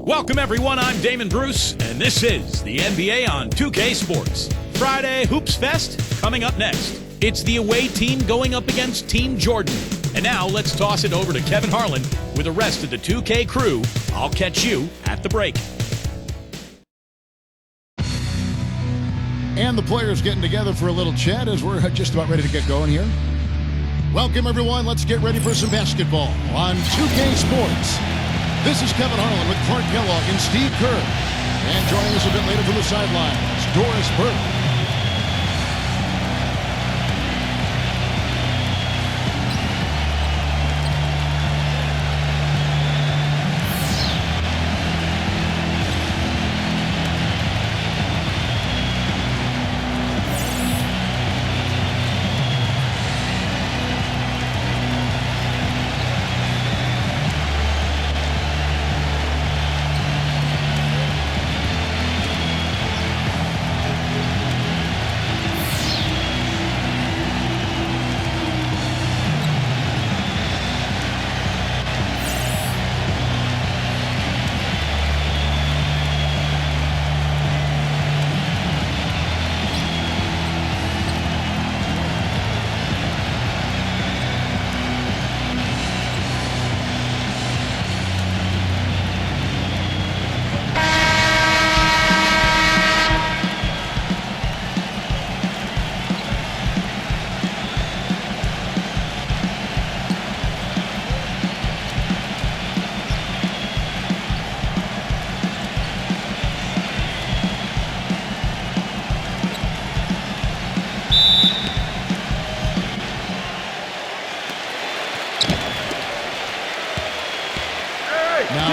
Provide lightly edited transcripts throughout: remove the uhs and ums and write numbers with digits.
Welcome everyone, I'm Damon Bruce, and this is the NBA on 2K Sports. Friday Hoops Fest coming up next. It's the away team going up against Team Jordan. And now let's toss it over to Kevin Harlan with the rest of the 2K crew. I'll catch you at the break. And the players getting together for a little chat as we're just about ready to get going here. Welcome everyone, let's get ready for some basketball on 2K Sports. This is Kevin Harlan with Clark Kellogg and Steve Kerr. And joining us a bit later from the sidelines, Doris Burke.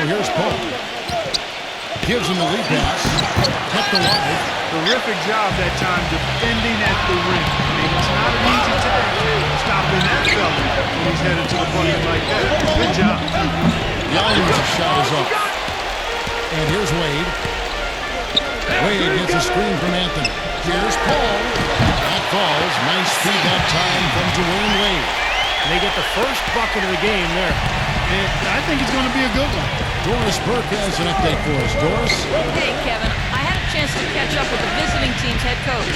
Here's Paul. Gives him the lead pass. Kept alive. Terrific job that time defending at the rim. I mean, it's not an easy task stopping that fella when he's headed to the bucket like that. Good job. Young's shot is up. And here's Wade. Wade gets a screen from Anthony. Here's Paul. That falls. Nice feed that time from Dwayne Wade. They get the first bucket of the game there. And I think it's going to be a good one. Doris Burke has an update for us. Doris? Hey, Kevin. I had a chance to catch up with the visiting team's head coach.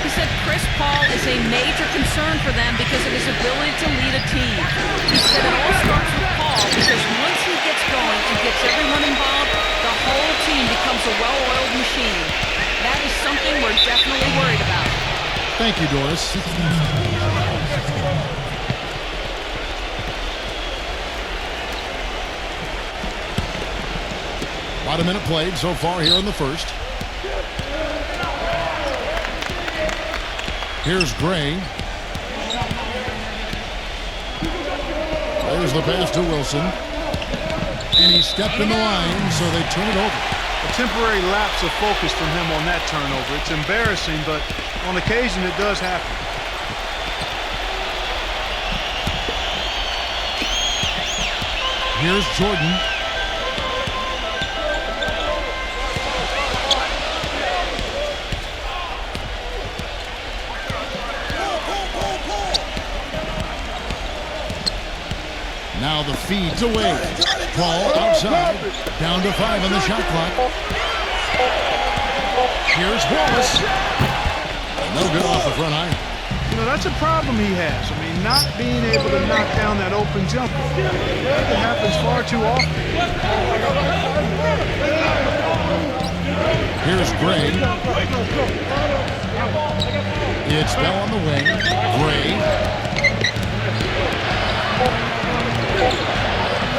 He said Chris Paul is a major concern for them because of his ability to lead a team. He said it all starts with Paul because once he gets going and gets everyone involved, the whole team becomes a well-oiled machine. That is something we're definitely worried about. Thank you, Doris. About a minute played so far here in the first. Here's Gray. There's the pass to Wilson. And he stepped in the line, so they turn it over. A temporary lapse of focus from him on that turnover. It's embarrassing, but on occasion it does happen. Here's Jordan. Now the feed to Wade. Paul outside. Down to 5 on the shot clock. Here's Wallace. No good off the front iron. You know, that's a problem he has. I mean, not being able to knock down that open jumper. It happens far too often. Here's Gray. It's Bell on the wing. Gray.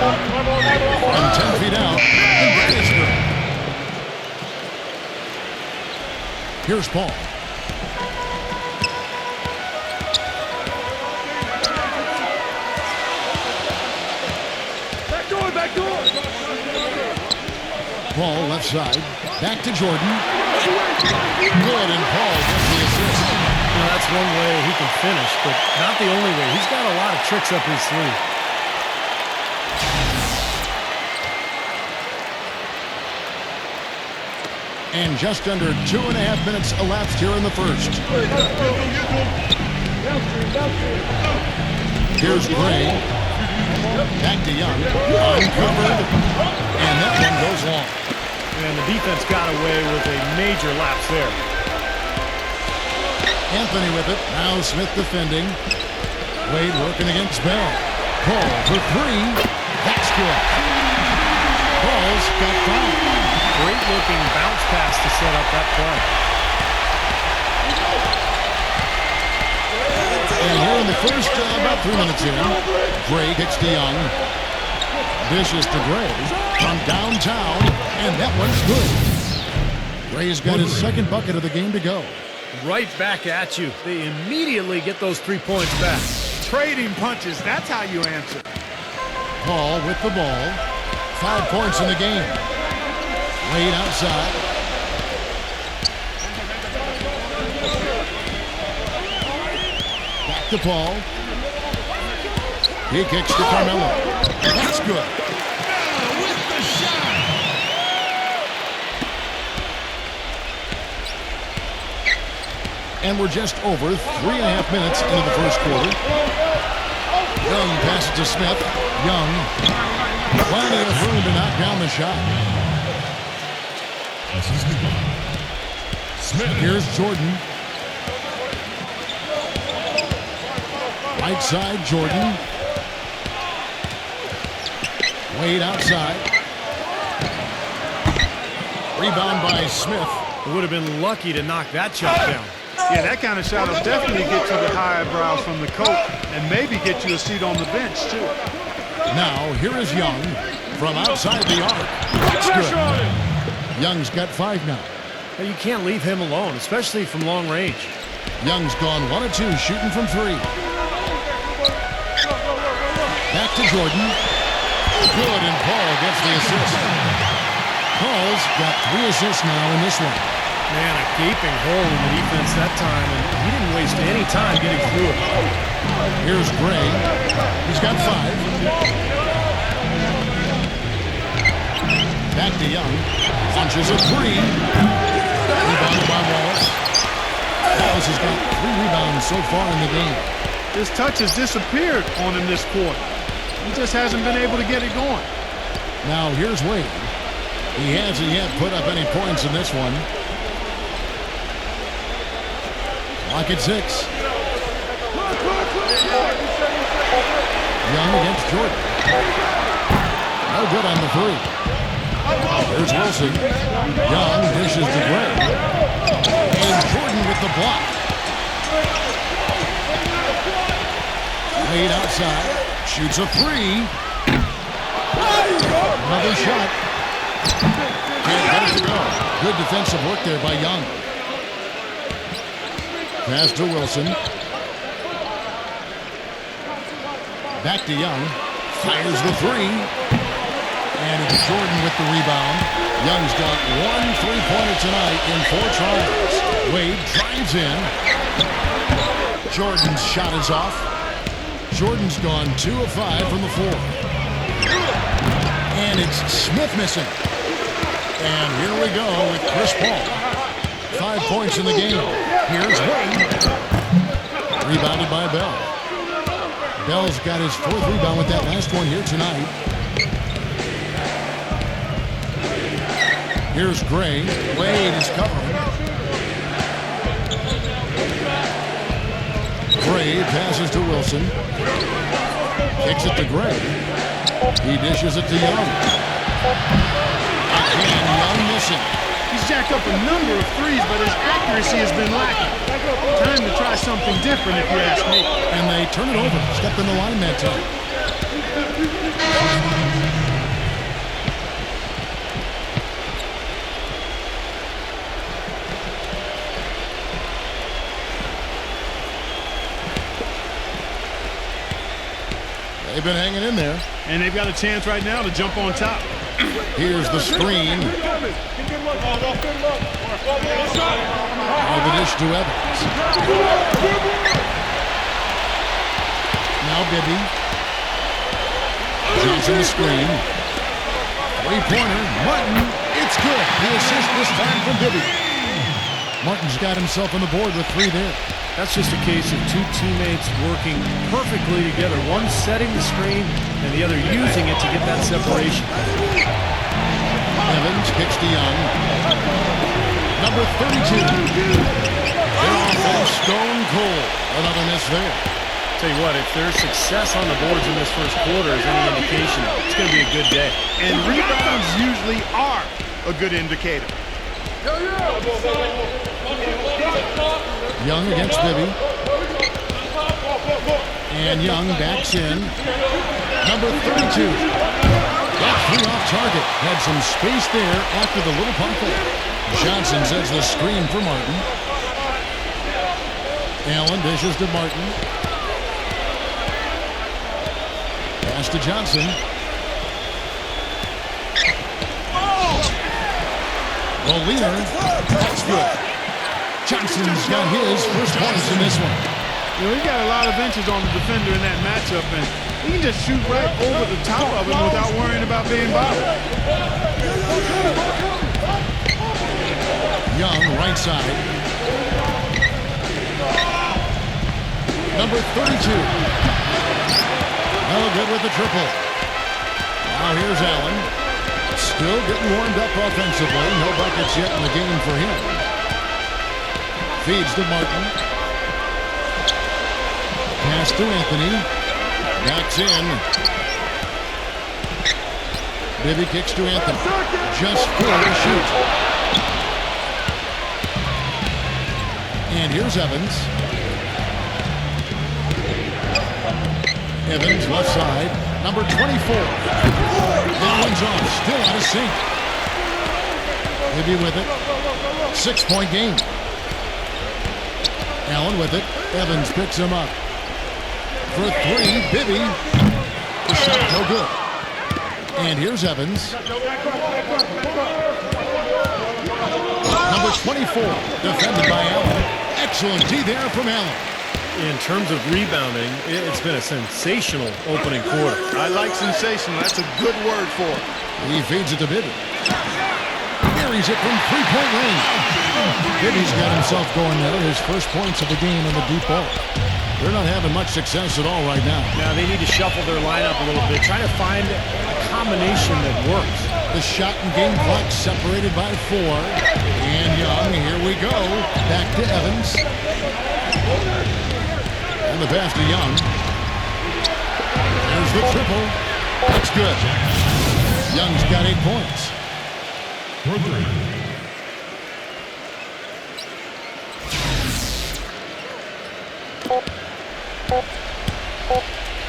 From 10 feet out, and that is good. Here's Paul. Back door. Paul left side. Back to Jordan. Good, and Paul gets the assist. Well, that's one way he can finish, but not the only way. He's got a lot of tricks up his sleeve. And just under 2.5 minutes elapsed here in the first. Here's Gray. Back to Young. Uncovered. And that one goes long. defense got away with a major lapse there. Anthony with it. Now Smith defending. Wade working against Bell. Paul for three. That's good. Paul's got 5. Great looking bounce pass to set up that play. And here in the first, about 3 minutes in, Gray gets to Young. Dishes to Gray from downtown, and that one's good. Gray's got his second bucket of the game to go. Right back at you. They immediately get those 3 points back. Trading punches, that's how you answer. Paul with the ball. 5 points in the game. Wade outside. Back to Paul. He kicks to Carmelo. That's good. With the shot. And we're just over 3.5 minutes into the first quarter. Young passes to Smith. Young. Plenty of room to knock down the shot. Here's Jordan. Right side, Jordan. Wade outside. Rebound by Smith. It would have been lucky to knock that shot down. Yeah, that kind of shot will definitely get you the high eyebrows from the coach and maybe get you a seat on the bench, too. Now, here is Young from outside the arc. That's good. Young's got 5 now. But you can't leave him alone, especially from long range. Young's gone 1 of 2, shooting from 3. Back to Jordan. Good, and Paul gets the assist. Paul's got 3 assists now in this one. Man, a gaping hole in the defense that time, and he didn't waste any time getting through it. Here's Gray. He's got 5. Back to Young. Launches a 3. Rebounded by Wallace. Wallace has got 3 rebounds so far in the game. His touch has disappeared on him this quarter. He just hasn't been able to get it going. Now here's Wade. He hasn't yet put up any points in this one. Clock at 6. Young against Jordan. No good on the 3. There's Wilson. Young dishes to Gray. And Jordan with the block. Wade outside. Shoots a 3. Another shot. Can't get it to go. Good defensive work there by Young. Pass to Wilson. Back to Young. Fires the 3. And it's Jordan with the rebound. Young's got 1 3-pointer tonight in 4 tries. Wade drives in. Jordan's shot is off. Jordan's gone 2 of 5 from the 4. And it's Smith missing. And here we go with Chris Paul. 5 points in the game. Here's Wade. Rebounded by Bell. Bell's got his 4th rebound with that last one here tonight. Here's Gray. Wade is covering. Gray passes to Wilson. Kicks it to Gray. He dishes it to Young. Again, Young missing. He's jacked up a number of threes, but his accuracy has been lacking. Time to try something different, if you ask me. And they turn it over. Stepped in the line that time. They've been hanging in there. And they've got a chance right now to jump on top. Here's the screen. Now the dish to Evans. Now Bibby. Johnson the screen. 3-pointer. Martin. It's good. The assist this time from Bibby. Martin's got himself on the board with 3 there. That's just a case of 2 teammates working perfectly together. One setting the screen and the other using it to get that separation. Evans kicks to Young. Number 32. Their offense stone cold. Another miss there. Tell you what, if there's success on the boards in this first quarter is any indication, it's going to be a good day. And rebounds usually are a good indicator. Young against Bibby. And Young backs in. Number 32. Got 3 off target. Had some space there after the little pump fake. Johnson sets the screen for Martin. Allen dishes to Martin. Pass to Johnson. The leader. That's good. Johnson's got his first points in this one. You know, he got a lot of inches on the defender in that matchup, and he can just shoot right over the top of him without worrying about being bobbled. Young, right side. Number 32. No good with the triple. Now here's Allen. Still getting warmed up offensively. No buckets yet in the game for him. Feeds to Martin. Pass to Anthony. Backs in. Bibby kicks to Anthony. Just 4 to shoot. And here's Evans. Evans left side. Number 24. Allen's off. Still out of sync. Bibby with it. 6-point game. Allen with it. Evans picks him up. For 3, Bibby. The shot no good. And here's Evans. Number 24. Defended by Allen. Excellent D there from Allen. In terms of rebounding, it's been a sensational opening quarter. I like sensational. That's a good word for it. He feeds it to Bibby. Buries it from 3-point range. Bibby's got himself going there. His first points of the game on the deep ball. They're not having much success at all right now. Now they need to shuffle their lineup a little bit. Try to find a combination that works. The shot and game clock separated by 4. And Young, here we go. Back to Evans. And the pass to Young. There's the triple. That's good. Young's got 8 points.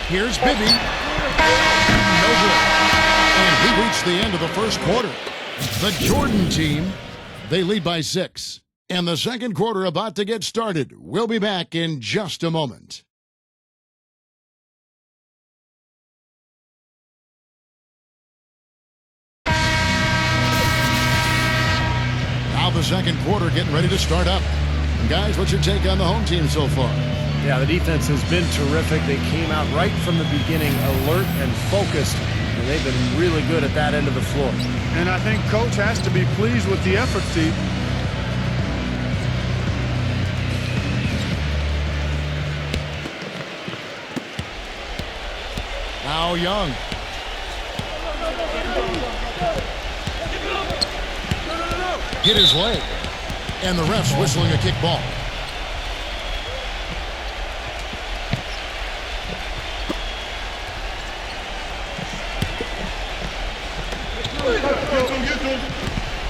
Here's Bibby. No good. And we reached the end of the first quarter. The Jordan team, they lead by 6. And the second quarter about to get started. We'll be back in just a moment. Now the second quarter getting ready to start up. And guys, what's your take on the home team so far? Yeah, the defense has been terrific. They came out right from the beginning, alert and focused, and they've been really good at that end of the floor. And I think Coach has to be pleased with the effort, Steve. Now Young. Hit his leg. And the ref's whistling a kick ball.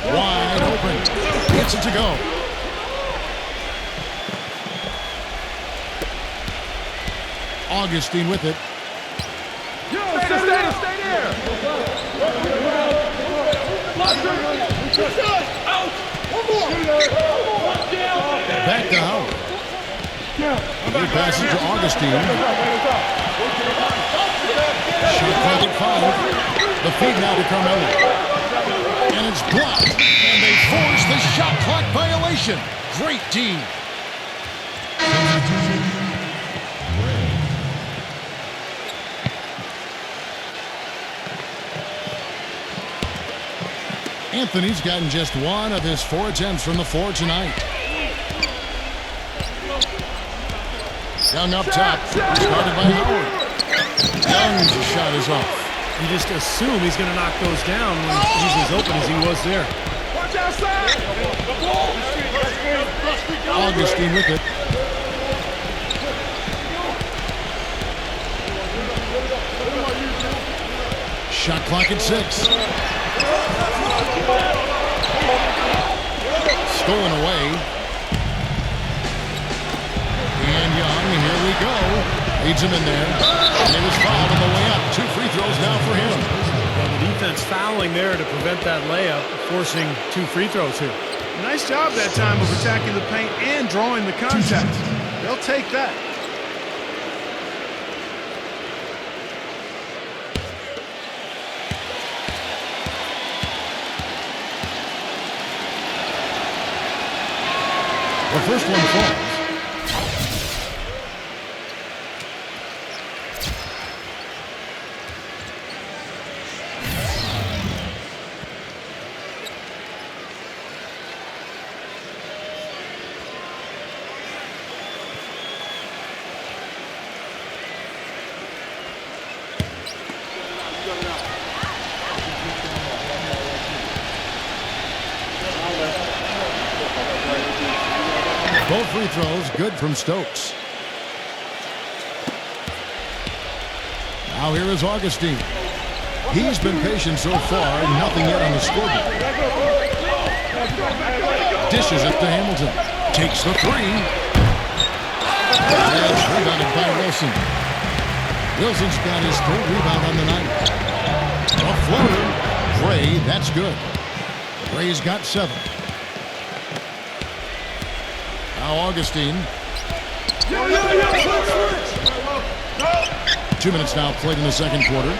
Wide open. Gets it to go. Augustine with it. Stay there. Back to Howard. He passes to Augustine. Shot clock at 5. The feed now to Carmelo. And it's blocked. And they force the shot clock violation. Great D. Anthony's gotten just 1 of his 4 attempts from the floor tonight. Young up top. Started by Howard. Young's shot is off. You just assume he's going to knock those down when he's as open as he was there. Augustine with it. Shot clock at 6. Stolen away. And Young, here we go. Leads him in there. And it was fouled on the way up. 2 free throws now for him. Well, the defense fouling there to prevent that layup, forcing 2 free throws here. Nice job that time of attacking the paint and drawing the contact. They'll take that. The first one falls. Both free throws good from Stokes. Now here is Augustine. He's been patient so far, nothing yet on the scoreboard. Dishes it to Hamilton. Takes the 3. That's rebounded by Wilson. Wilson's got his 3rd rebound on the night. A floater. Gray, that's good. Gray's got 7. Now Augustine. 2 minutes now played in the second quarter.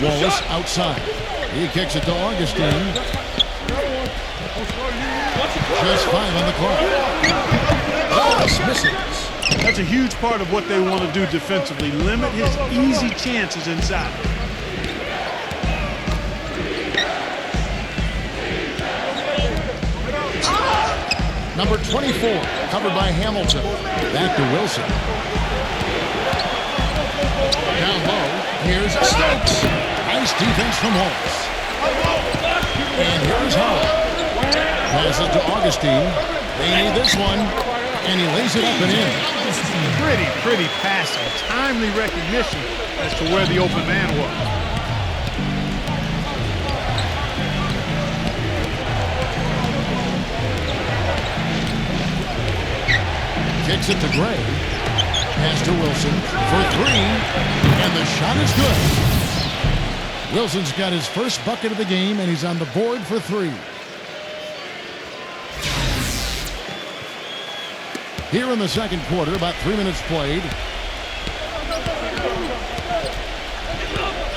Wallace outside. He kicks it to Augustine. Just 5 on the clock. Wallace misses. That's a huge part of what they want to do defensively. Limit his easy chances inside. Number 24, covered by Hamilton. Back to Wilson. Down low, here's Stokes. Nice defense from Holmes. And here's Howard. Passes to Augustine. They need this one. And he lays it up and in. Pretty passing. Timely recognition as to where the open man was. Kicks it to Gray. Pass to Wilson for 3. And the shot is good. Wilson's got his first bucket of the game, and he's on the board for 3. Here in the second quarter, about 3 minutes played.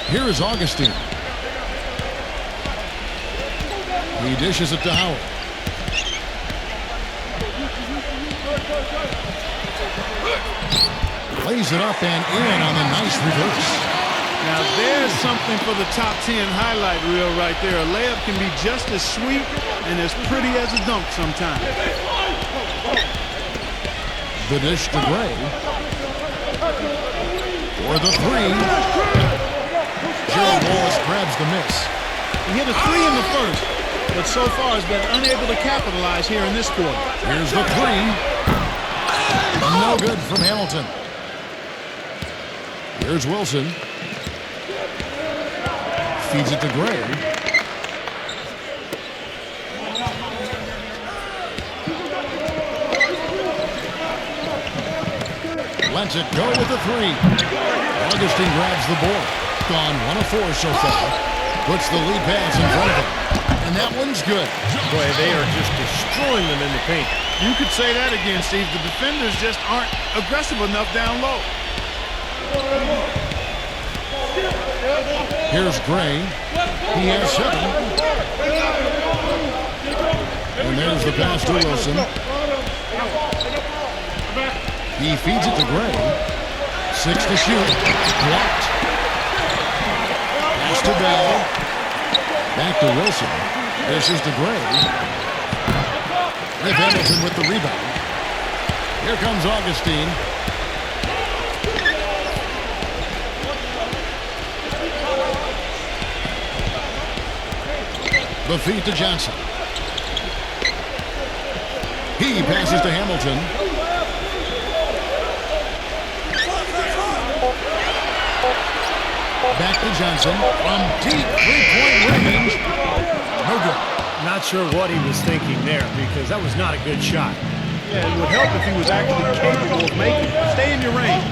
Here is Augustine. He dishes it to Howard. Lays it up and in on the nice reverse. Now there's something for the top 10 highlight reel right there. A layup can be just as sweet and as pretty as a dunk sometimes. The dish to Gray. For the 3. Gerald Wallace grabs the miss. He hit a 3 in the first, but so far has been unable to capitalize here in this quarter. Here's the 3. No good from Hamilton. Here's Wilson. Feeds it to Gray. Lets it go with the 3. Augustine grabs the board. Gone 1 of 4 so far. Puts the lead pass in front of him. And that one's good. Boy, they are just destroying them in the paint. You could say that again, Steve. The defenders just aren't aggressive enough down low. Here's Gray. He has 7. And there's the pass to Wilson. He feeds it to Gray. 6 to shoot. Blocked. Pass to Bell. Back to Wilson. This is to Gray. With Hamilton with the rebound. Here comes Augustine. The feed to Johnson. He passes to Hamilton. Back to Johnson from deep three-point range. No good. Not sure what he was thinking there because that was not a good shot. Yeah, it would help if he was actually capable of making it. Stay in your range.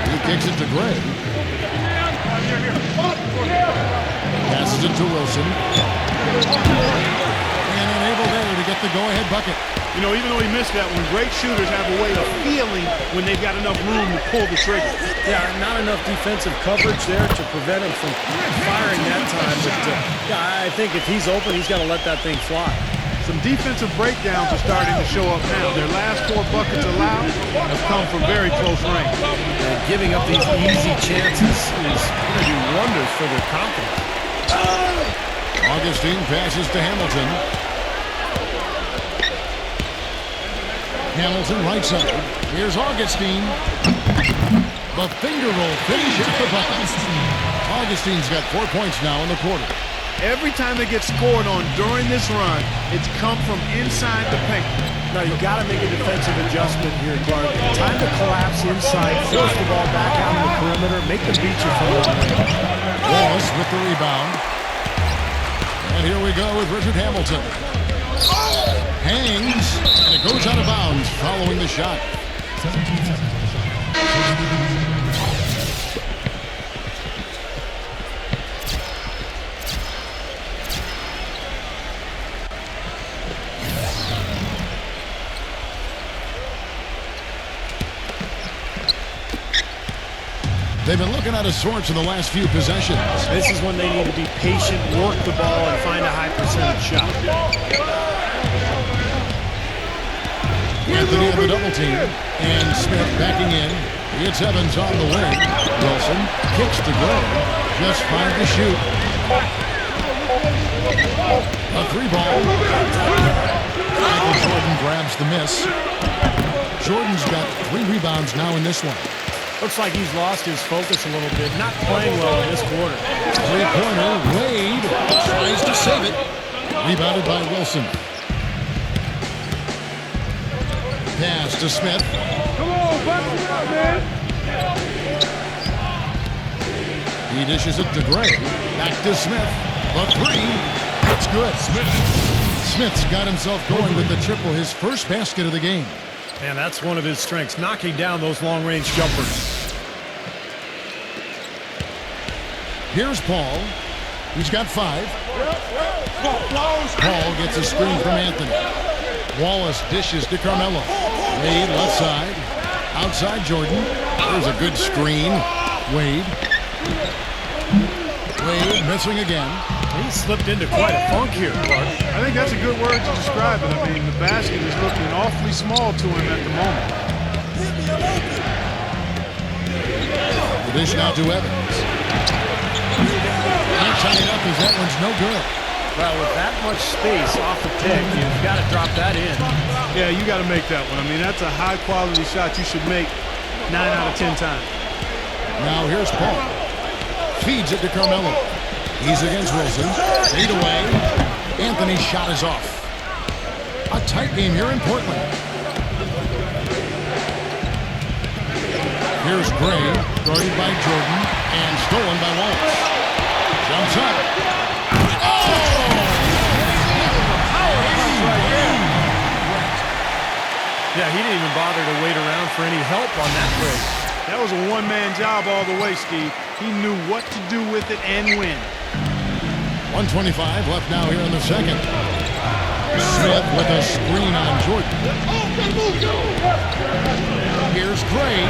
He kicks it to Gray. Passes it to Wilson. And unable there to get the go-ahead bucket. You know, even though he missed that one, great shooters have a way of feeling when they've got enough room to pull the trigger. Yeah, not enough defensive coverage there to prevent him from firing that time. But yeah, I think if he's open, he's got to let that thing fly. Some defensive breakdowns are starting to show up now. Their last 4 buckets allowed have come from very close range. And giving up these easy chances is going to do wonders for their confidence. Augustine passes to Hamilton. Hamilton right side. Here's Augustine. The finger roll finish at the bucket. Augustine's got 4 points now in the quarter. Every time they get scored on during this run, it's come from inside the paint. Now you got to make a defensive adjustment here, Clark. Time to collapse inside, force the ball back out on the perimeter, make them beat you from the range. Wallace with the rebound. And here we go with Richard Hamilton. Hangs, and it goes out of bounds following the shot. They've been looking out of sorts in the last few possessions. This is when they need to be patient, work the ball, and find a high percentage shot. Anthony on the double team, and Smith backing in. It's Evans on the wing. Wilson kicks to Gray. Just 5 to shoot. A 3-ball. Michael Jordan grabs the miss. Jordan's got 3 rebounds now in this one. Looks like he's lost his focus a little bit. Not playing well in this quarter. Three-pointer. Wade tries to save it. Rebounded by Wilson. Pass to Smith. Come on, bust it up, man. He dishes it to Gray. Back to Smith. The 3. That's good. Smith's got himself going with the triple, his first basket of the game. Man, that's one of his strengths, knocking down those long-range jumpers. Here's Paul. He's got 5. Paul gets a screen from Anthony. Wallace dishes to Carmelo. Wade left side. Outside Jordan. There's a good screen. Wade. Wade missing again. He slipped into quite a funk here, Clark. I think that's a good word to describe it. I mean, the basket is looking awfully small to him at the moment. The dish now to Evans. Can't tie it up as that one's no good. Well, with that much space off the pick, you've got to drop that in. Yeah, you got to make that one. I mean, that's a high-quality shot you should make 9 out of 10 times. Now here's Paul. Feeds it to Carmelo. He's against Wilson. Fade away. Anthony's shot is off. A tight game here in Portland. Here's Gray, guarded by Jordan, and stolen by Wallace. Jumps up. Yeah, he didn't even bother to wait around for any help on that break. That was a one-man job all the way, Steve. He knew what to do with it and when. 1:25 left now here in the second. Smith with a screen on Jordan. Here's Gray.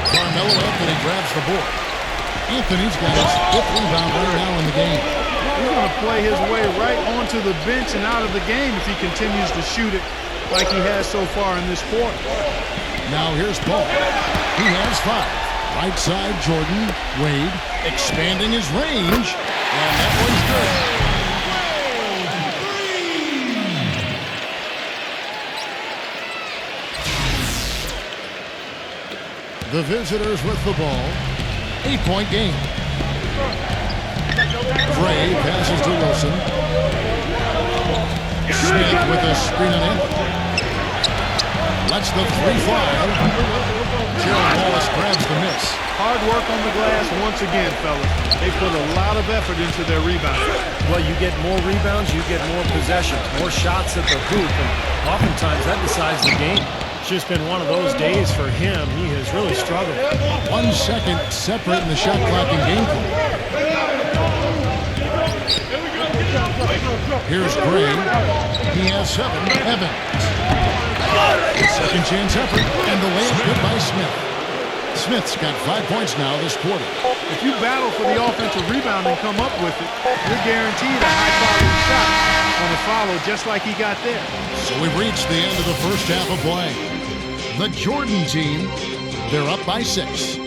Carmelo Anthony grabs the board. Anthony's got his 5th rebound right now in the game. He's going to play his way right onto the bench and out of the game if he continues to shoot it like he has so far in this quarter. Now here's Paul. He has 5. Right side, Jordan. Wade expanding his range. And that one's good. The visitors with the ball. 8-point game. Gray passes to Wilson. Smith with a screen on it. Lets the three fly. Gerald Wallace grabs the miss. Hard work on the glass once again, fellas. They put a lot of effort into their rebound. Well, you get more rebounds, you get more possessions, more shots at the hoop, and oftentimes that decides the game. It's just been one of those days for him. He has really struggled. 1 second separating the shot clock and game clock. Here's Gray. He has 7. Evans. Second chance effort, and the layup good by Smith. Smith's got 5 points now this quarter. If you battle for the offensive rebound and come up with it, you're guaranteed a high-quality shot on a follow just like he got there. So we've reached the end of the first half of play. The Jordan team, they're up by 6.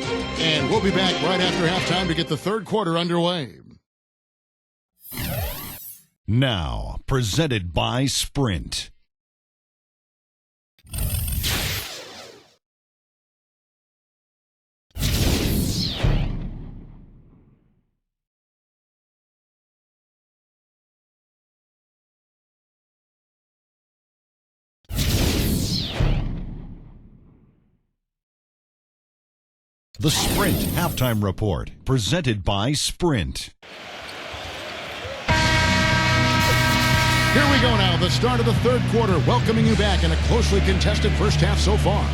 And we'll be back right after halftime to get the third quarter underway. Now, presented by Sprint. The Sprint Halftime Report, presented by Sprint. Here we go now, the start of the third quarter, welcoming you back in a closely contested first half so far.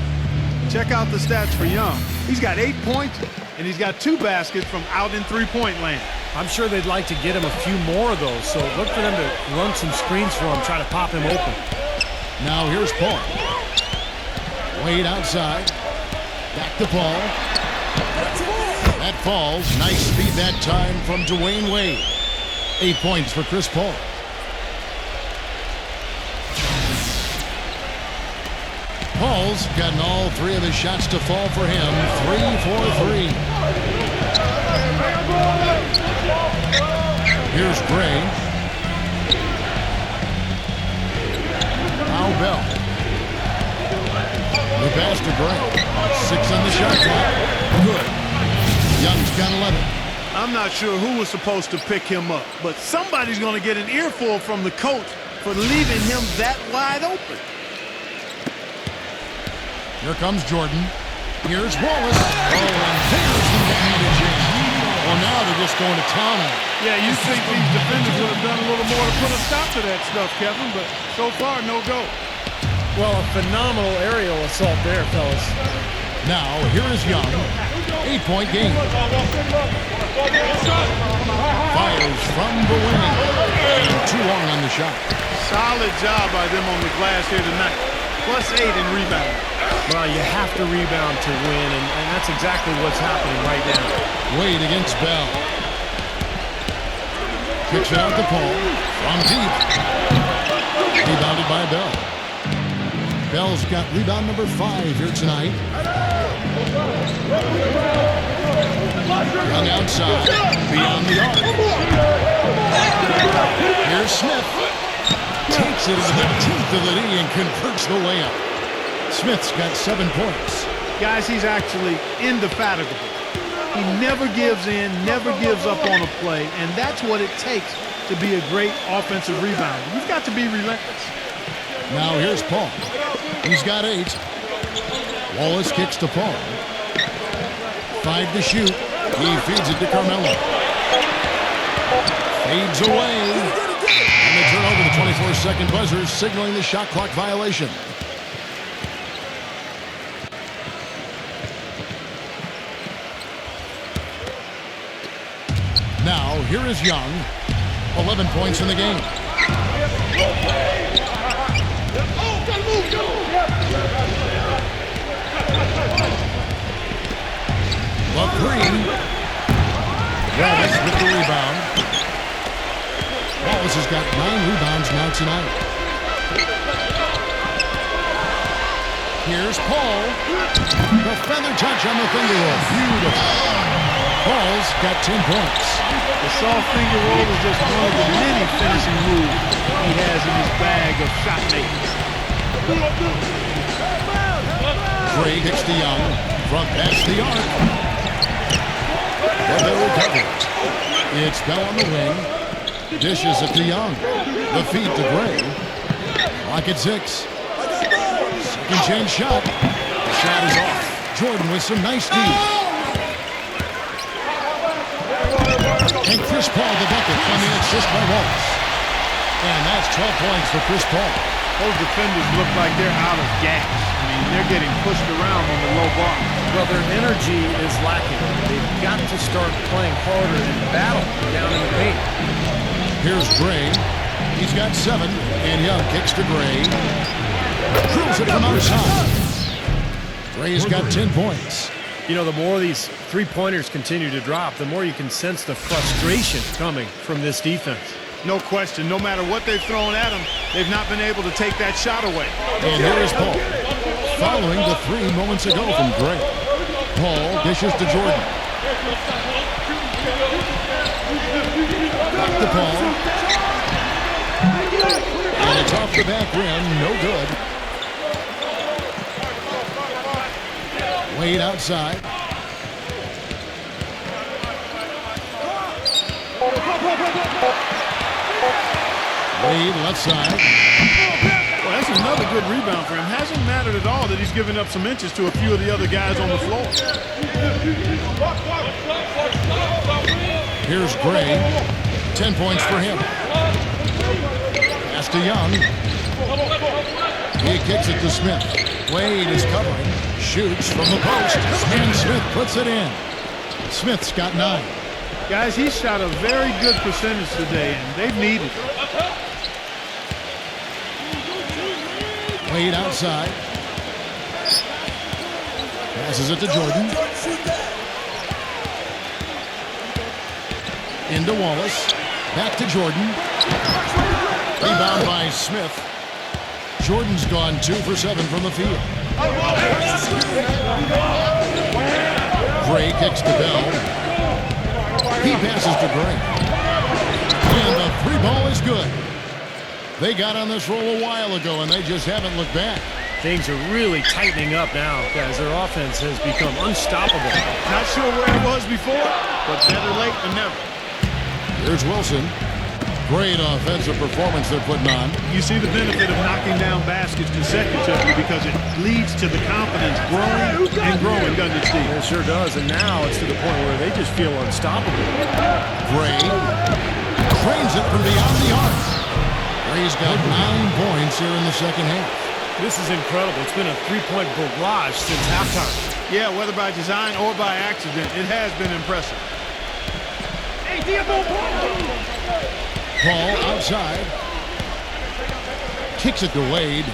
Check out the stats for Young. He's got 8 points, and he's got 2 baskets from out in three-point land. I'm sure they'd like to get him a few more of those, so look for them to run some screens for him, try to pop him open. Now here's Paul. Wade outside. Back to Paul. That falls. Nice speed that time from Dwayne Wade. 8 points for Chris Paul. Paul's gotten all 3 of his shots to fall for him. 3 for 3. Here's Gray. Now Bell. The pass to Gray. 6 on the shot clock. Good. Young's got 11. I'm not sure who was supposed to pick him up, but somebody's going to get an earful from the coach for leaving him that wide open. Here comes Jordan. Here's Wallace. Oh, and there's the advantage. Well, now they're just going to town on it. Yeah, you think these defenders would have done a little more to put a stop to that stuff, Kevin, but so far, no go. Well, a phenomenal aerial assault there, fellas. Now, here is Young. 8-point game. Fires from the wing. And too long on the shot. Solid job by them on the glass here tonight. +8 in rebound. Well, you have to rebound to win, and that's exactly what's happening right now. Wade against Bell. Kicks it out to Paul. From deep. Rebounded by Bell. Bell's got rebound number 5 here tonight. Young outside. Beyond the arc. Here's Smith. Takes it into the teeth of the knee and converts the layup. Smith's got 7 points. Guys, he's actually indefatigable. He never gives in, never gives up on a play, and that's what it takes to be a great offensive rebounder. You've got to be relentless. Now here's Paul. He's got 8. Wallace kicks to Paul. 5 to shoot. He feeds it to Carmelo. Fades away. And they turn over the 24-second buzzer, signaling the shot clock violation. Now, here is Young. 11 points in the game. Love Green. Wallace with the rebound. Wallace has got 9 rebounds now tonight. Here's Paul. The feather touch on the finger roll. Beautiful. Paul's got 10 points. The soft finger roll is just one of the many finishing moves he has in his bag of shot making. Gray kicks to Young. Front past the arc. Webber recovers. It's Bell on the wing. Dishes it to Young. The feed to Gray. Clock at 6. Second chance shot. The shot is off. Jordan with some nice D. And Chris Paul the bucket on the assist by Wallace. And that's 12 points for Chris Paul. Those defenders look like they're out of gas. I mean, they're getting pushed around on the low bar. Well, their energy is lacking. They've got to start playing harder and battle down in the paint. Here's Gray. He's got 7. And Young kicks to Gray. Drills it from outside. Gray's got 10 points. You know, the more these three-pointers continue to drop, the more you can sense the frustration coming from this defense. No question. No matter what they've thrown at them, they've not been able to take that shot away. And here is Paul. Following the 3 moments ago from Gray. Paul dishes to Jordan. Back to Paul. And it's off the back rim. No good. Wade outside. Wade left side. Well, that's another good rebound for him. Hasn't mattered at all that he's given up some inches to a few of the other guys on the floor. Here's Gray. 10 points for him. Pass to Young. He kicks it to Smith. Wade is covering. Shoots from the post. And Smith puts it in. Smith's got 9. Guys, he shot a very good percentage today, and they've needed it. Wade outside. Passes it to Jordan. Into Wallace. Back to Jordan. Rebound by Smith. Jordan's gone 2 for 7 from the field. Gray kicks to Bell. He passes to Gray. And the 3 ball is good. They got on this roll a while ago, and they just haven't looked back. Things are really tightening up now, guys. Their offense has become unstoppable. Not sure where it was before, but better late than never. Here's Wilson. Great offensive performance they're putting on. You see the benefit of knocking down baskets consecutively because it leads to the confidence growing and growing, doesn't it, Steve? It sure does, and now it's to the point where they just feel unstoppable. Gray trains it from beyond the arc. Gray's got 9 points here in the second half. This is incredible. It's been a 3-point barrage since halftime. Yeah, whether by design or by accident, it has been impressive. Paul outside. Kicks it to Wade.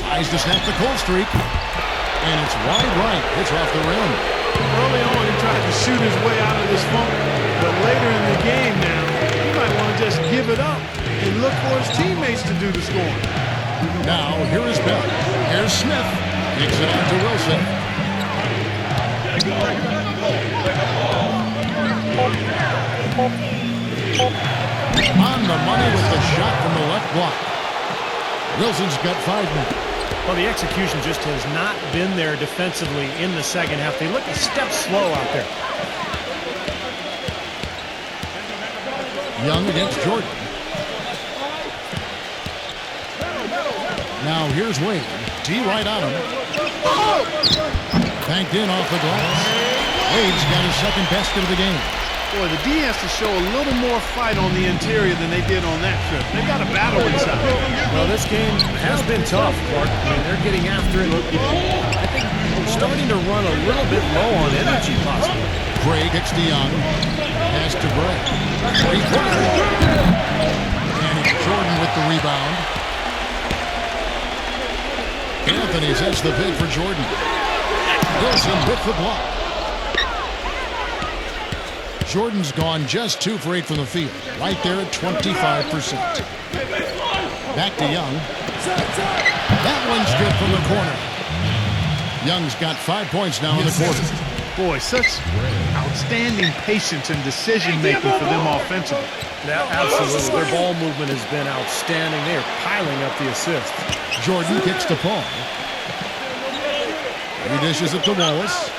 Tries to snap the cold streak. And it's wide right. It's off the rim. Early on, he tried to shoot his way out of this funk. But later in the game now, he might want to just give it up and look for his teammates to do the scoring. Now, here is Bell. Here's Smith. Kicks it on to Wilson. On the money with the shot from the left block. Wilson's got 5 men. Well, the execution just has not been there defensively in the second half. They look a step slow out there. Young against Jordan. Now here's Wade. T right on him. Banked in off the glass. Wade's got his second basket of the game. Boy, the D has to show a little more fight on the interior than they did on that trip. They've got a battle inside. Well, this game has been tough, Clark. I mean, they're getting after it. I think they're starting to run a little bit low on energy, possibly. Gray gets to Young. Pass to Gray. And it's Jordan with the rebound. Anthony sets the pick for Jordan. Wilson with the block. Jordan's gone just 2 for 8 from the field. Right there at 25%. Back to Young. That one's good from the corner. Young's got 5 points now in the quarter. Boy, such outstanding patience and decision-making for them offensively. Yeah, absolutely. Their ball movement has been outstanding. They are piling up the assists. Jordan kicks to Paul. He dishes it to Wallace.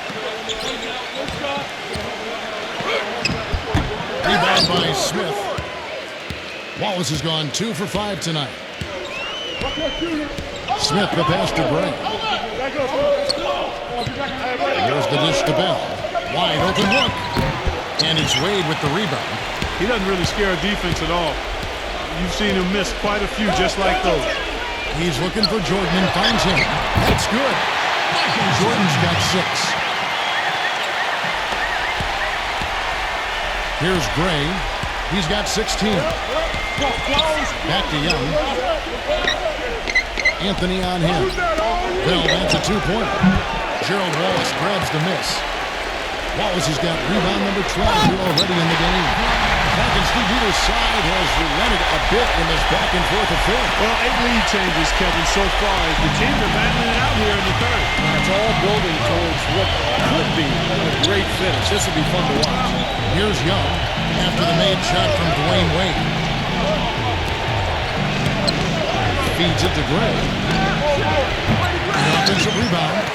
He Rebound by Smith. Wallace has gone 2 for 5 tonight. Smith the pass to Gray. There's the dish to Bell. Wide open look. And it's Wade with the rebound. He doesn't really scare a defense at all. You've seen him miss quite a few just like those. He's looking for Jordan and finds him. That's good. Jordan's got 6. Here's Gray. He's got 16. Back to Young. Anthony on him. Bell, that's a 2-pointer. Gerald Wallace grabs the miss. Wallace has got rebound number 12 here already in the game. Back and Steve either side has relented a bit in this back and forth affair. Well, 8 lead changes, Kevin, so far as the teams are battling it out here in the third. It's all building towards what could be a great finish. This will be fun to watch. Here's Young after the made shot from Dwayne Wade. Feeds it to Gray. An offensive rebound.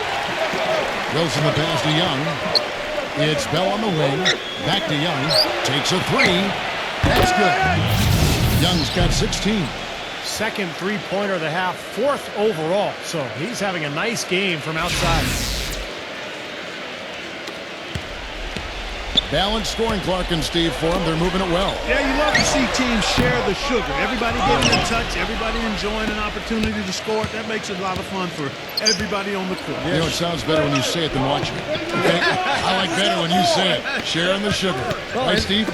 Wilson the pass to Young. It's Bell on the wing. Back to Young. Takes a 3. That's good. Young's got 16. Second three-pointer of the half, 4th overall. So he's having a nice game from outside. Balanced scoring, Clark and Steve, for them. They're moving it well. Yeah, you love to see teams share the sugar. Everybody getting in touch, everybody enjoying an opportunity to score. That makes it a lot of fun for everybody on the court. You know, it sounds better when you say it than watch it. Okay? I like better when you say it. Sharing the sugar. Right, Steve?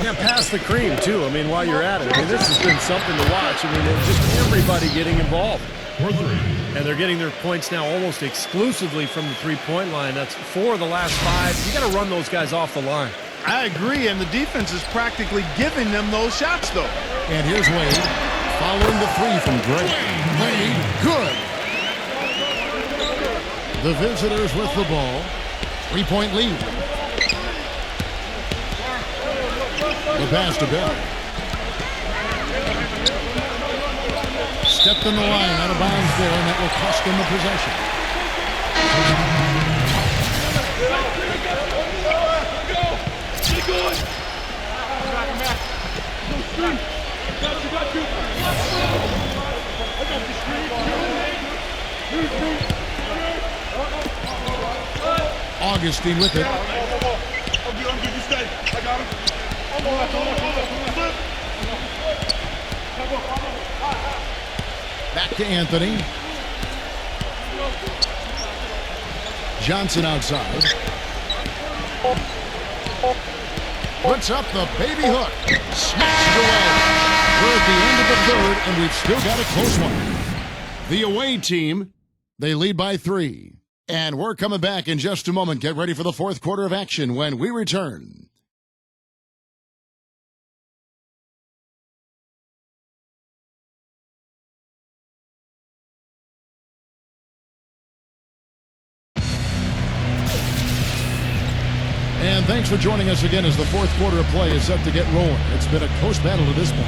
Yeah, pass the cream, too. I mean, while you're at it. I mean, this has been something to watch. I mean, it's just everybody getting involved. And they're getting their points now almost exclusively from the three-point line. That's 4 of the last 5. You got to run those guys off the line. I agree, and the defense is practically giving them those shots, though. And here's Wade following the 3 from Gray. Wade, good. The visitors with the ball. 3-point lead. The pass to Bell. Stepped in the line, out of bounds there, and that will cost them the possession. Augustine with it. Back to Anthony. Johnson outside. Puts up the baby hook. Snatched away. We're at the end of the third, and we've still got a close one. The away team, they lead by 3. And we're coming back in just a moment. Get ready for the 4th quarter of action when we return. And thanks for joining us again as the 4th quarter of play is set to get rolling. It's been a close battle to this point.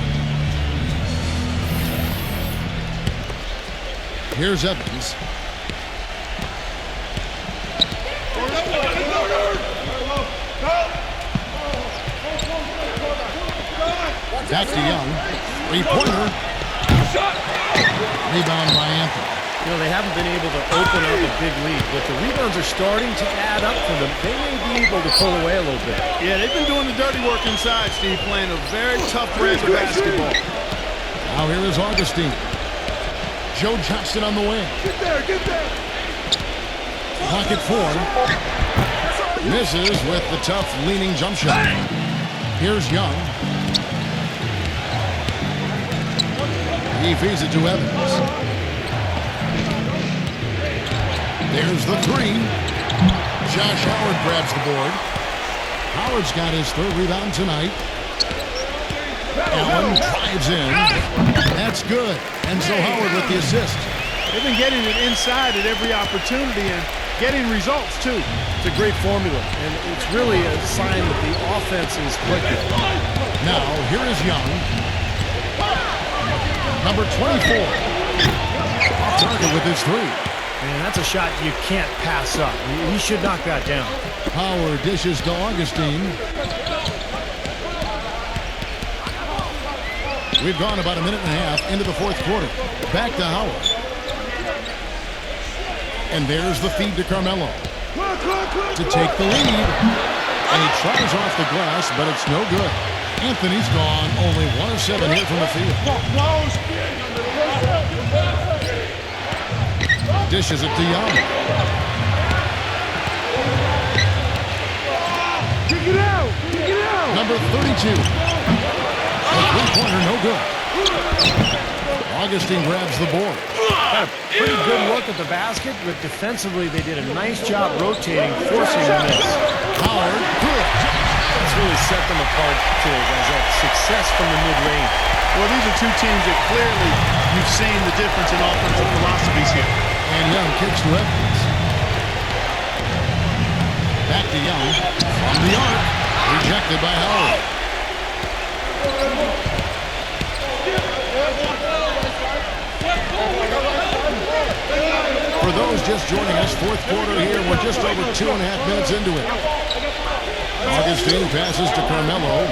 Here's Evans. Back to Young. 3-pointer. Rebound by Anthony. You know, they haven't been able to open up a big lead, but the rebounds are starting to add up for them. They may be able to pull away a little bit. Yeah, they've been doing the dirty work inside, Steve, playing a very tough brand of basketball. Now here is Augustine. Joe Johnson on the wing. Get there. Pocket 4. Misses with the tough leaning jump shot. Here's Young. He feeds it to Evans. There's the 3. Josh Howard grabs the board. Howard's got his 3rd rebound tonight. Allen drives in. That's good. And so Howard with the assist. They've been getting it inside at every opportunity and getting results, too. It's a great formula, and it's really a sign that the offense is clicking. Now, here is Young. Number 24. Off target with his 3. And that's a shot you can't pass up. He should knock that down. Howard dishes to Augustine. We've gone about a minute and a half into the fourth quarter. Back to Howard. And there's the feed to Carmelo. To take the lead. And he tries off the glass, but it's no good. Anthony's gone. Only 1 of 7 here from the field. Dishes it to Young. Number 32. A three-pointer, no good. Augustine grabs the board. Had a pretty good look at the basket, but defensively they did a nice job rotating, forcing the miss. Howard, good. That's really set them apart today, guys. That success from the mid-range. Well, these are two teams that clearly you've seen the difference in offensive philosophies here. And Young kicks to Evans. Back to Young. From the arc. Rejected by Howard. For those just joining us, fourth quarter here. We're just over 2.5 minutes into it. Augustine passes to Carmelo.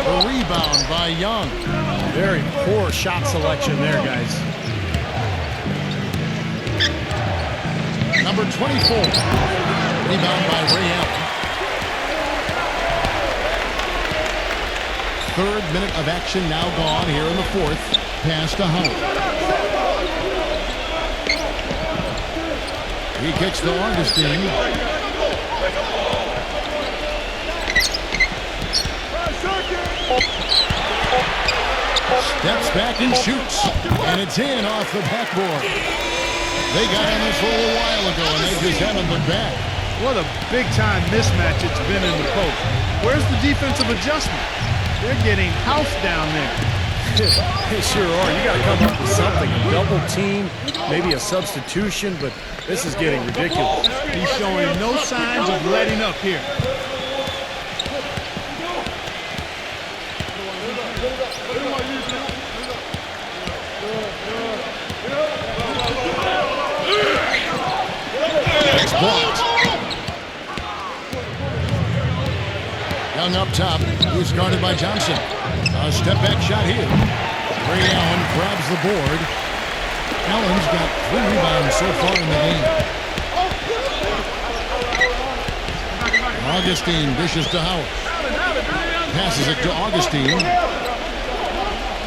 The rebound by Young. Very poor shot selection there, guys. Number 24. Rebound by Ray Allen. Third minute of action now gone here in the fourth. Pass to Howard. He kicks to Augustine. Steps back and shoots. And it's in off the backboard. They got on this roll a while ago, and they just haven't looked back. What a big-time mismatch it's been in the post. Where's the defensive adjustment? They're getting housed down there. They sure are. You got to come up with something. A double team, maybe a substitution, but this is getting ridiculous. He's showing no signs of letting up here. It's blocked. Young up top. He's guarded by Johnson. A step-back shot here. Ray Allen grabs the board. Allen's got 3 rebounds so far in the game. Augustine dishes to Howard. Passes it to Augustine.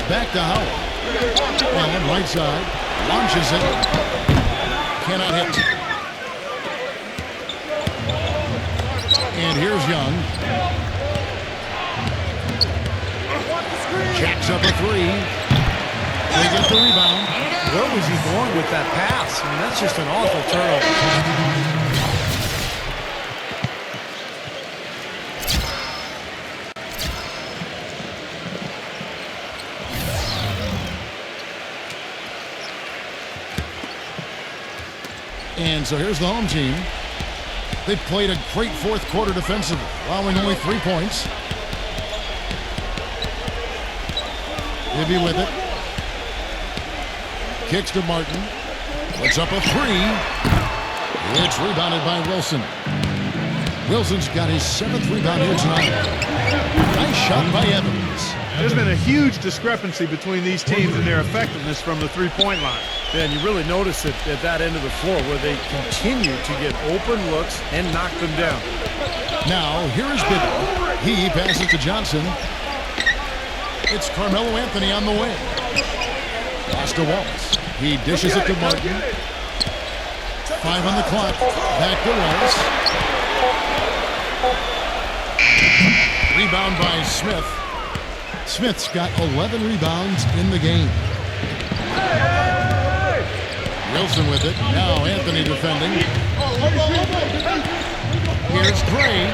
Back to Howard. Allen, right side. Launches it. Cannot hit. And here's Young. Jacks up a 3. They get the rebound. Where was he going with that pass? I mean, that's just an awful turnover. And so here's the home team. They played a great fourth quarter defensively, allowing only 3 points. Ibby with it. Kicks to Martin. Puts up a 3. It's rebounded by Wilson. Wilson's got his 7th rebound here tonight. Nice shot by Evans. There's been a huge discrepancy between these teams and their effectiveness from the three-point line. Yeah, and you really notice it at that end of the floor where they continue to get open looks and knock them down. Now, here is Bibby. He passes to Johnson. It's Carmelo Anthony on the wing. Pass to Wallace. He dishes it to Martin. 5 on the clock. Back to Wallace. Rebound by Smith. Smith's got 11 rebounds in the game. Wilson with it. Now Anthony defending. Here's Gray.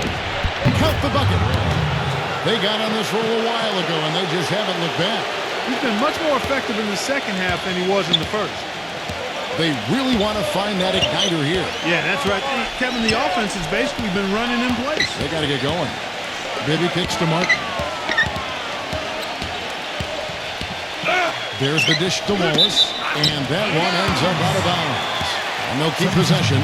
Count the bucket. They got on this roll a while ago, and they just haven't looked back. He's been much more effective in the second half than he was in the first. They really want to find that igniter here. Yeah, that's right. Kevin, the offense has basically been running in place. They got to get going. Bibby kicks to Martin. There's the dish to Wallace, and that one ends up out of bounds. And they'll keep possession.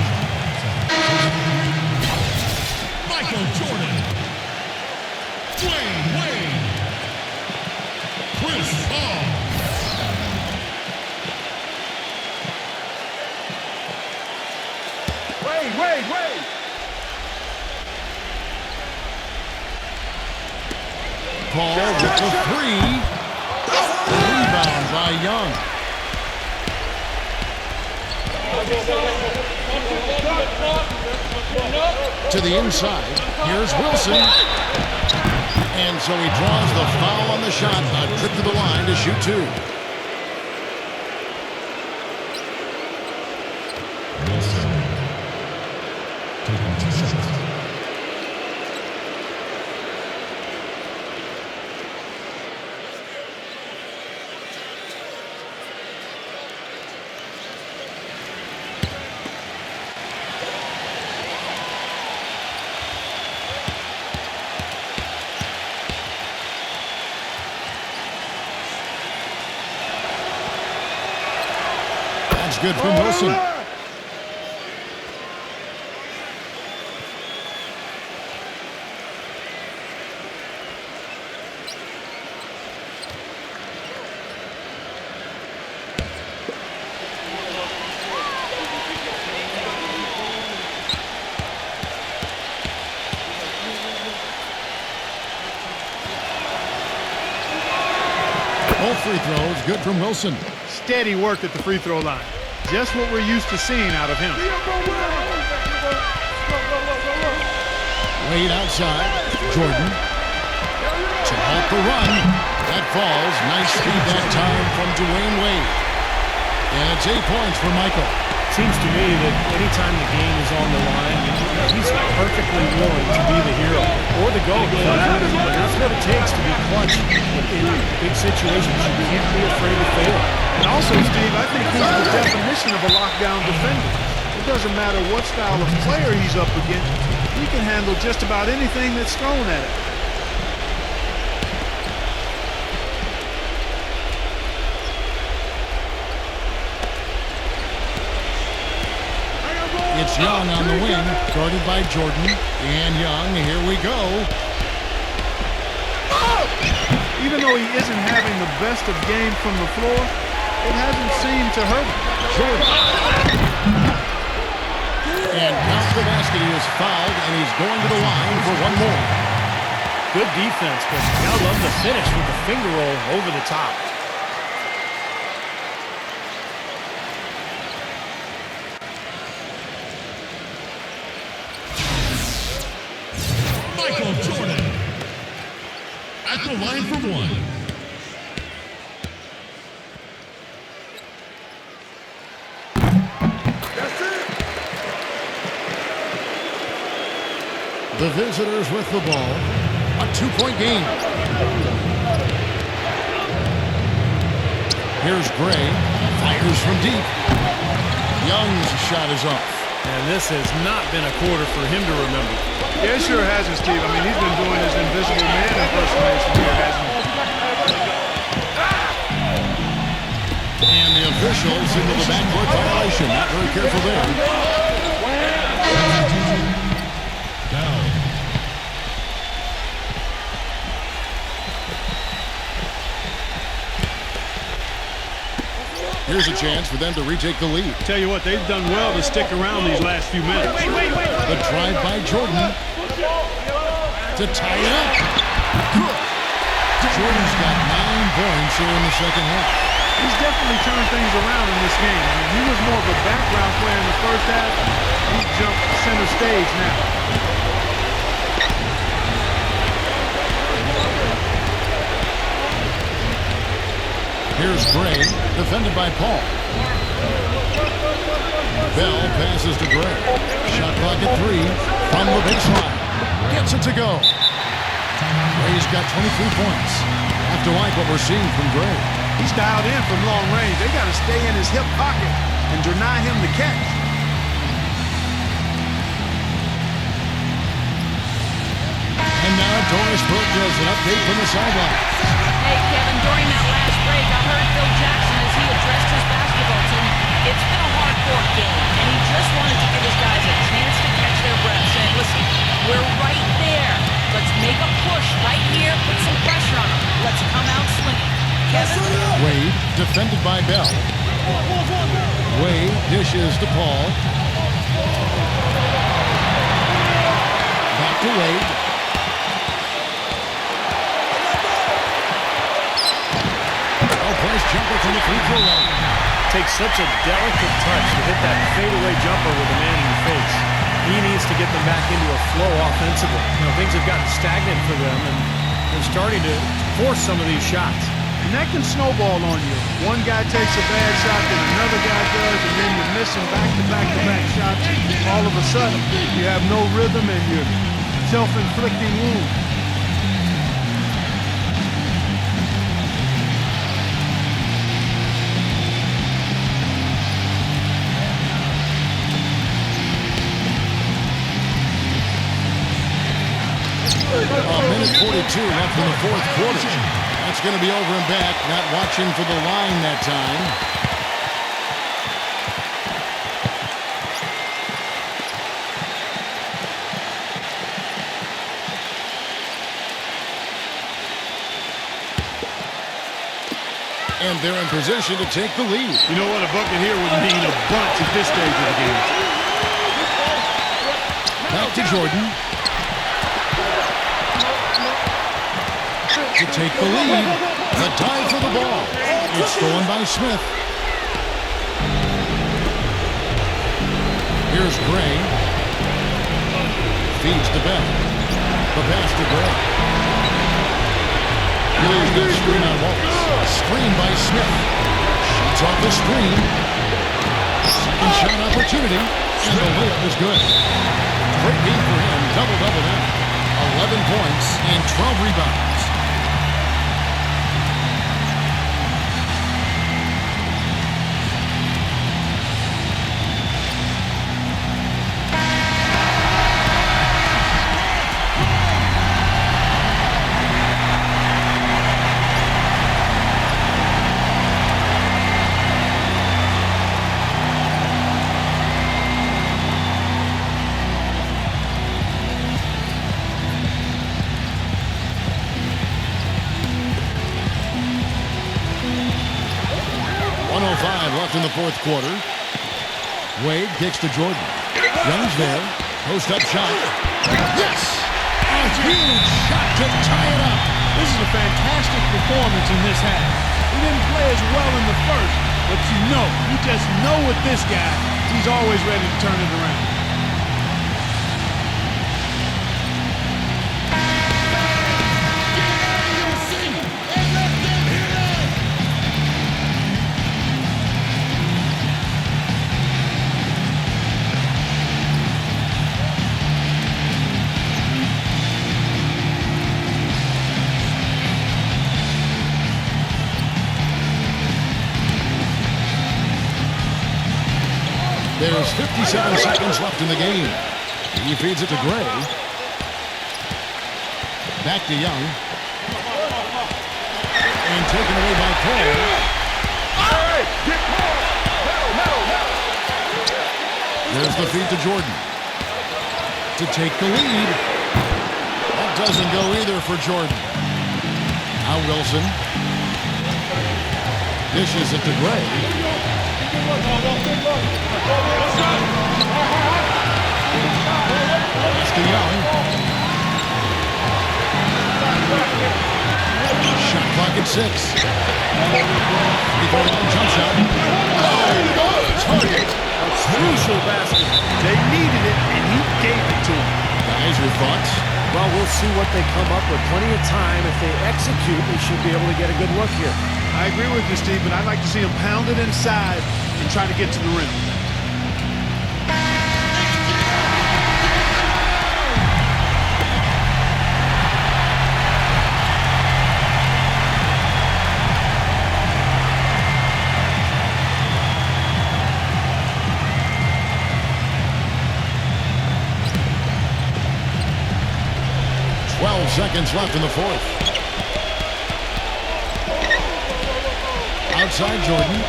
Paul with the three. Rebound by Young. To the inside. Here's Wilson. And so he draws the foul on the shot. A trip to the line to shoot two. That's good from Wilson. Both free throws, good from Wilson. Steady work at the free throw line. Just what we're used to seeing out of him. Wade outside. Jordan. To help the run. That falls. Nice feed that time from Dwayne Wade. And it's 8 points for Michael. Seems to me that anytime the game is on the line, he's perfectly willing to be the hero or the GOAT. That's what it takes to be clutch in big situations. You can't be afraid to fail. And also, Steve, I think he's the definition of a lockdown defender. It doesn't matter what style of player he's up against. He can handle just about anything that's thrown at him. It's Young on the wing, guarded by Jordan. And Young, here we go. Even though he isn't having the best of games from the floor, it hasn't seemed to hurt him. Jordan. And counts the basket. He is fouled, and he's going to the line for one more. Good defense, but I love the finish with the finger roll over the top. Jordan at the line for one. That's it. The visitors with the ball. A 2-point game. Here's Gray. Fires from deep. Young's shot is off. And this has not been a quarter for him to remember. Yeah, it sure hasn't, Steve. I mean, he's been doing his invisible man impersonation here, hasn't he? And the officials into the backcourt violation. Not very careful there. Here's a chance for them to retake the lead. Tell you what, they've done well to stick around these last few minutes. The drive by Jordan to tie it up. Good. Jordan's got 9 points here in the second half. He's definitely turned things around in this game. I mean, he was more of a background player in the first half. He's jumped center stage now. Here's Gray, defended by Paul. Bell passes to Gray. Shot clock at 3 from the baseline. Gets it to go. Gray's got 23 points. Have to like what we're seeing from Gray. He's dialed in from long range. They got to stay in his hip pocket and deny him the catch. And now Doris Burke does an update from the sideline. Hey, Kevin, during that last break, I heard Phil Jackson as he addressed his basketball team. It's been a hard-fought game, and he just wanted to give his guys a chance to catch their breath, saying, listen, we're right there. Let's make a push right here, put some pressure on them. Let's come out swinging. Kevin? Wade, defended by Bell. Wade dishes to Paul. Back to Wade. Well-placed jumper from the free throw line. Takes such a delicate touch to hit that fadeaway jumper with a man in the face. He needs to get them back into a flow offensively. Things have gotten stagnant for them, and they're starting to force some of these shots. And that can snowball on you. One guy takes a bad shot, then another guy does, and then you're missing back-to-back-to-back shots. All of a sudden, you have no rhythm and you're self-inflicting wounds. A minute 42 left in the fourth quarter. That's going to be over and back. Not watching for the line that time. And they're in position to take the lead. You know what? A bucket here would mean a bunch at this stage of the game. Back to Jordan. To take the lead. The dive for the ball. It's stolen by Smith. Here's Gray. Feeds to Bell. The pass to Gray. Here's the screen on Wallace. Screen by Smith. Shoots off the screen. Second shot opportunity. And the layup is good. Great game for him. Double-double now. 11 points and 12 rebounds. In the fourth quarter. Wade kicks to Jordan. Young's there. Post up shot. Yes! A huge shot to tie it up. This is a fantastic performance in this half. He didn't play as well in the first, but you just know with this guy, he's always ready to turn it around. There's 57 seconds left in the game. He feeds it to Gray. Back to Young. And taken away by Cole. There's the feed to Jordan. To take the lead. That doesn't go either for Jordan. Now Wilson. Dishes it to Gray. It's to Young. Shot clock at 6. Before the jump shot. A crucial basket. They needed it, and he gave it to them. Guys, your thoughts? Well, we'll see what they come up with. Plenty of time. If they execute, they should be able to get a good look here. I agree with you, Steve, but I'd like to see him pound it inside and try to get to the rim. Seconds left in the fourth. Outside Jordan.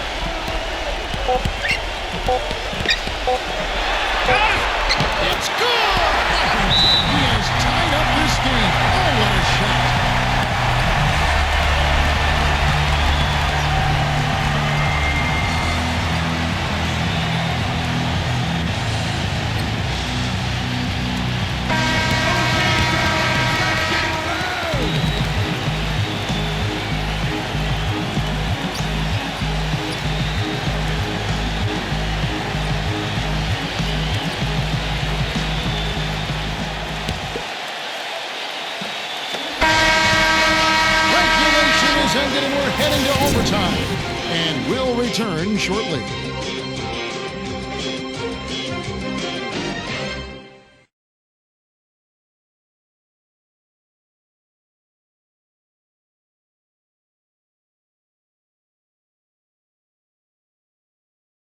It's good! He has tied up this game. Oh, what a shot. it, and we're heading to overtime. And we'll return shortly.